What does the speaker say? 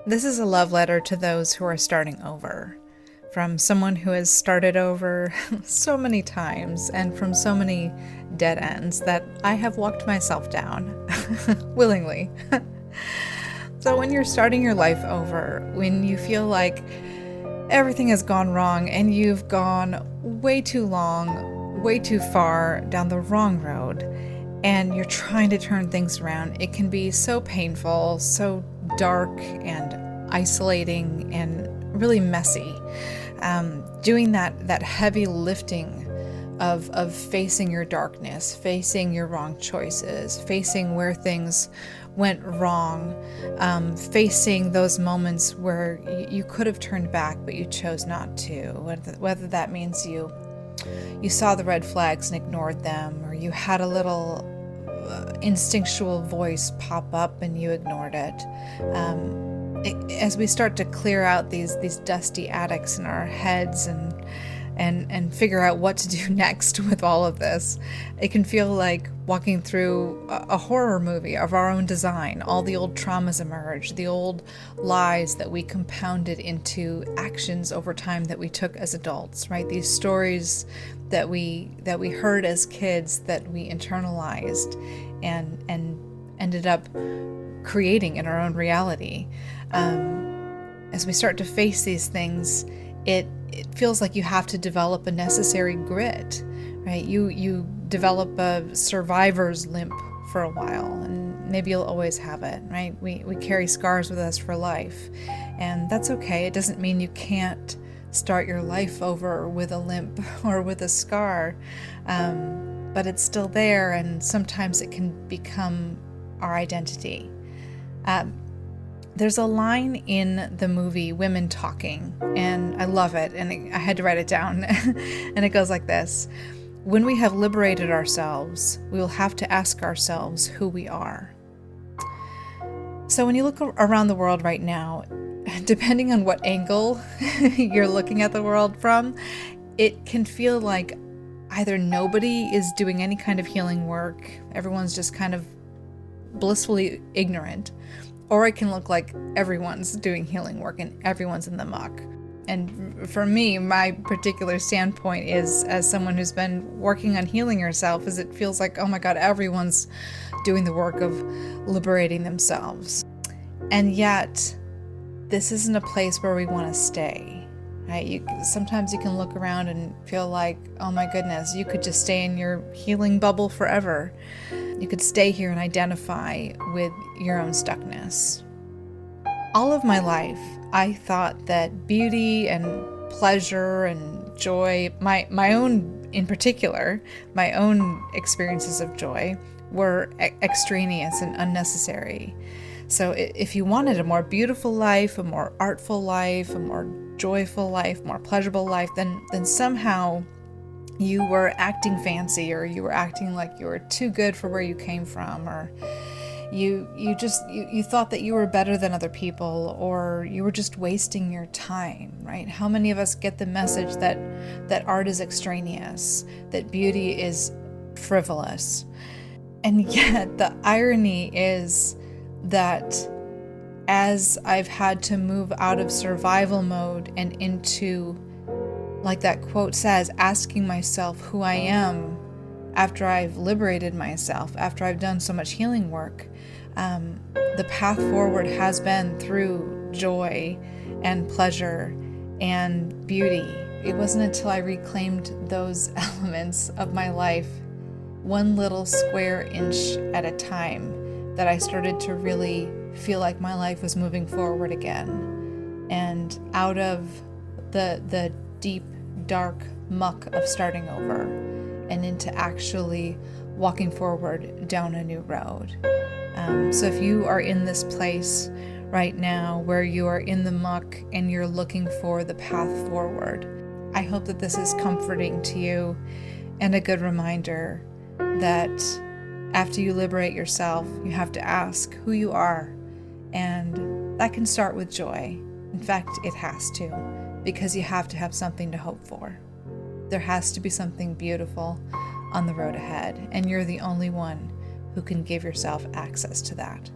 This is a love letter to those who are starting over. From someone who has started over so many times and from so many dead ends that I have walked myself down willingly. So, when you're starting your life over, when you feel like everything has gone wrong and you've gone way too long, way too far down the wrong road, and you're trying to turn things around, it can be so painful, so dark and isolating and really messy. Doing that heavy lifting of facing your darkness, facing your wrong choices, facing where things went wrong, facing those moments where you could have turned back but you chose not to, whether that means you saw the red flags and ignored them, or you had a little instinctual voice pop up and you ignored it. As we start to clear out these dusty attics in our heads and figure out what to do next with all of this, it can feel like walking through a horror movie of our own design. All the old traumas emerge, the old lies that we compounded into actions over time that we took as adults, right? These stories that we heard as kids that we internalized and ended up creating in our own reality. As we start to face these things, it feels like you have to develop a necessary grit, right? You develop a survivor's limp for a while, and maybe you'll always have it, right? We carry scars with us for life, and that's okay. It doesn't mean you can't start your life over with a limp or with a scar, but it's still there, and sometimes it can become our identity. There's a line in the movie Women Talking, and I love it, and I had to write it down, and it goes like this: when we have liberated ourselves, we will have to ask ourselves who we are. So when you look around the world right now, depending on what angle you're looking at the world from, it can feel like either nobody is doing any kind of healing work, everyone's just kind of blissfully ignorant, or it can look like everyone's doing healing work and everyone's in the muck. And for me, my particular standpoint is, as someone who's been working on healing herself, is it feels like, oh my God, everyone's doing the work of liberating themselves. And yet, this isn't a place where we want to stay, right? Sometimes you can look around and feel like, oh my goodness, you could just stay in your healing bubble forever. You could stay here and identify with your own stuckness. All of my life, I thought that beauty and pleasure and joy, my own in particular, my own experiences of joy, were extraneous and unnecessary. So if you wanted a more beautiful life, a more artful life, a more joyful life, more pleasurable life, then somehow you were acting fancy, or you were acting like you were too good for where you came from, or you thought that you were better than other people, or you were just wasting your time, right? How many of us get the message that art is extraneous, that beauty is frivolous? And yet the irony is that as I've had to move out of survival mode and into, like that quote says, asking myself who I am after I've liberated myself, after I've done so much healing work, the path forward has been through joy and pleasure and beauty. It wasn't until I reclaimed those elements of my life, one little square inch at a time, that I started to really feel like my life was moving forward again, and out of the deep, dark muck of starting over and into actually walking forward down a new road. So if you are in this place right now where you are in the muck and you're looking for the path forward, I hope that this is comforting to you and a good reminder that after you liberate yourself, you have to ask who you are, and that can start with joy. In fact, it has to, because you have to have something to hope for. There has to be something beautiful on the road ahead, and you're the only one who can give yourself access to that.